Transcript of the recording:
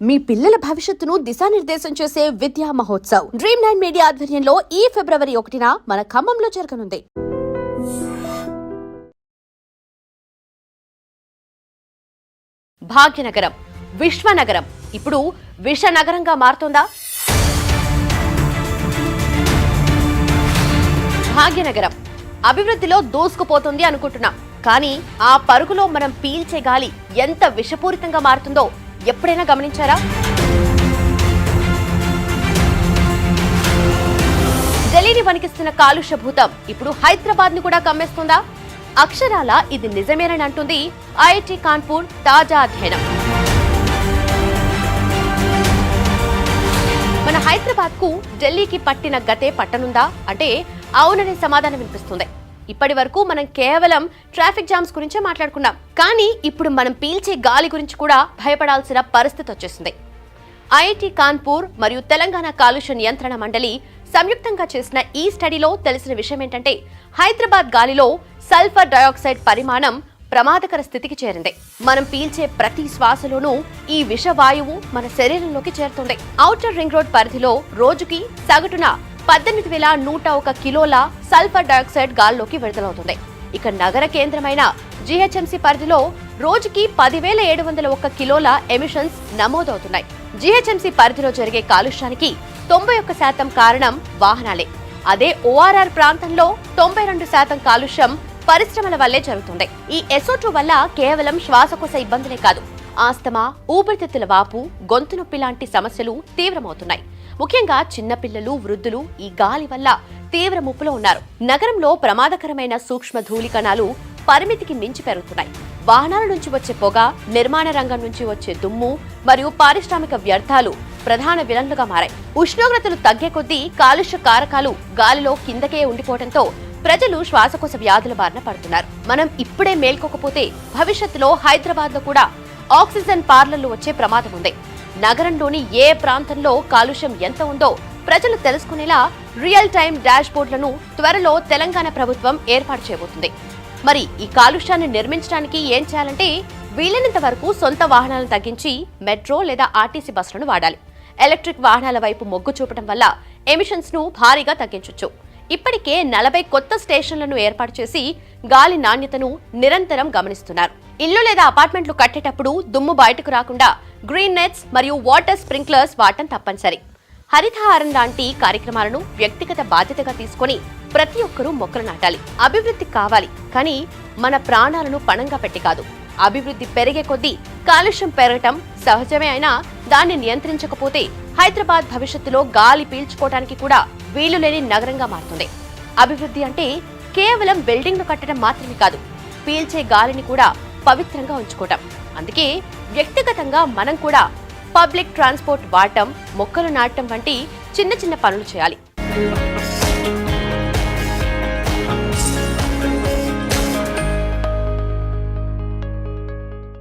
మీ పిల్లల భవిష్యత్తును దిశానిర్దేశం చేసే విద్యా మహోత్సవ్ Dream9 మీడియా ఆధ్వర్యంలో ఈ ఫిబ్రవరి 1న మన ఖమ్మంలో జరగనుంది. భాగ్యనగరం విశ్వనగరం ఇప్పుడు విషనగరంగా మారుతోందా? భాగ్యనగరం అభివృద్ధిలో దూసుకుపోతుంది అనుకుంటున్నాం, కానీ ఆ పరుగులో మనం పీల్చే గాలి ఎంత విషపూరితంగా మారుతుందో ఎప్పుడైనా గమనించారా? ఢిల్లీని వణికిస్తున్న కాలుష్య భూతం ఇప్పుడు హైదరాబాద్ ను కూడా కమ్మేస్తుందా? అక్షరాల ఇది నిజమేనని అంటుంది ఐఐటి కాన్పూర్ తాజా అధ్యయనం. మన హైదరాబాద్ కు ఢిల్లీకి పట్టిన గతే పట్టనుందా అంటే అవుననే సమాధానం వినిపిస్తుంది. ఇప్పటి వరకు మనం కేవలం ట్రాఫిక్ జామ్స్ గురించే మాట్లాడుకున్నాం, కానీ ఇప్పుడు మనం పీల్చే గాలి గురించి కూడా భయపడాల్సిన పరిస్థితి వచ్చేసింది. ఐఐటి కాన్పూర్ మరియు తెలంగాణ కాలుష్య నియంత్రణ మండలి సంయుక్తంగా చేసిన ఈ స్టడీలో తెలిసిన విషయం ఏంటంటే హైదరాబాద్ గాలిలో సల్ఫర్ డయాక్సైడ్ పరిమాణం ప్రమాదకర స్థితికి చేరింది. మనం పీల్చే ప్రతి శ్వాసలోనూ ఈ విషవాయువు మన శరీరంలోకి చేరుతుంది. ఔటర్ రింగ్ రోడ్ పరిధిలో రోజుకి సగటున 18,101 కిలోల సల్ఫర్ డయాక్సైడ్ గాల్లోకి విడుదలవుతుంది. ఇక నగర కేంద్రమైన జీహెచ్ఎంసీ పరిధిలో రోజుకి 10,701 కిలోల ఎమిషన్స్ నమోదవుతున్నాయి. జీహెచ్ఎంసీ పరిధిలో జరిగే కాలుష్యానికి 91% కారణం వాహనాలే. అదే ఓఆర్ఆర్ ప్రాంతంలో 92% కాలుష్యం పరిశ్రమల వల్లే జరుగుతుంది. ఈ SO2 వల్ల కేవలం శ్వాసకోశ ఇబ్బందులే కాదు, ఆస్తమా, ఊపిరితిత్తుల వాపు, గొంతు నొప్పి లాంటి సమస్యలు తీవ్రమవుతున్నాయి. ముఖ్యంగా చిన్నపిల్లలు, వృద్ధులు ఈ గాలి వల్ల తీవ్ర ముప్పులో ఉన్నారు. నగరంలో ప్రమాదకరమైన సూక్ష్మ ధూళి కణాలు పరిమితికి మించి పెరుగుతున్నాయి. వాహనాల నుంచి వచ్చే పొగ, నిర్మాణ రంగం నుంచి వచ్చే దుమ్ము మరియు పారిశ్రామిక వ్యర్థాలు ప్రధాన విలన్లుగా మారాయి. ఉష్ణోగ్రతలు తగ్గే కొద్దీ కాలుష్య కారకాలు గాలిలో కిందకే ఉండిపోవడంతో ప్రజలు శ్వాసకోశ వ్యాధుల బారిన పడుతున్నారు. మనం ఇప్పుడే మేల్కోకపోతే భవిష్యత్తులో హైదరాబాద్ లో కూడా ఆక్సిజన్ పార్లర్లు వచ్చే ప్రమాదం ఉంది. నగరంలోని ఏ ప్రాంతంలో కాలుష్యం ఎంత ఉందో ప్రజలు తెలుసుకునేలా రియల్ టైం డాష్ బోర్డులను త్వరలో తెలంగాణ ప్రభుత్వం ఏర్పాటు చేయబోతుంది. మరి ఈ కాలుష్యాన్ని నిర్మించడానికి ఏం చేయాలంటే వీలైనంత వరకు సొంత వాహనాలను తగ్గించి మెట్రో లేదా ఆర్టీసీ బస్సులను వాడాలి. ఎలక్ట్రిక్ వాహనాల వైపు మొగ్గు చూపడం వల్ల ఎమిషన్స్ ను భారీగా తగ్గించొచ్చు. ఇప్పటికే 40 కొత్త స్టేషన్లను ఏర్పాటు చేసి గాలి నాణ్యతను నిరంతరం గమనిస్తున్నారు. ఇల్లు లేదా అపార్ట్మెంట్లు కట్టేటప్పుడు దుమ్ము బయటకు రాకుండా గ్రీన్ నెట్స్ మరియు వాటర్ స్ప్రింక్లర్స్ వాడటం తప్పనిసరి. హరితహారం లాంటి కార్యక్రమాలను వ్యక్తిగత బాధ్యతగా తీసుకుని ప్రతి ఒక్కరూ మొక్కలు నాటాలి. అభివృద్ధి కావాలి, కానీ మన ప్రాణాలను పణంగా పెట్టి కాదు. అభివృద్ధి పెరిగే కొద్దీ కాలుష్యం పెరగటం సహజమే అయినా దాన్ని నియంత్రించకపోతే హైదరాబాద్ భవిష్యత్తులో గాలి పీల్చుకోవడానికి కూడా వీలు లేని నగరంగా మారుతుంది. అభివృద్ధి అంటే కేవలం బిల్డింగ్లు కట్టడం మాత్రమే కాదు, పీల్చే గాలిని కూడా పవిత్రంగా ఉంచుకోవటం. అందుకే వ్యక్తిగతంగా మనం కూడా పబ్లిక్ ట్రాన్స్పోర్ట్ వాడటం, మొక్కలు నాటడం వంటి చిన్న చిన్న పనులు చేయాలి.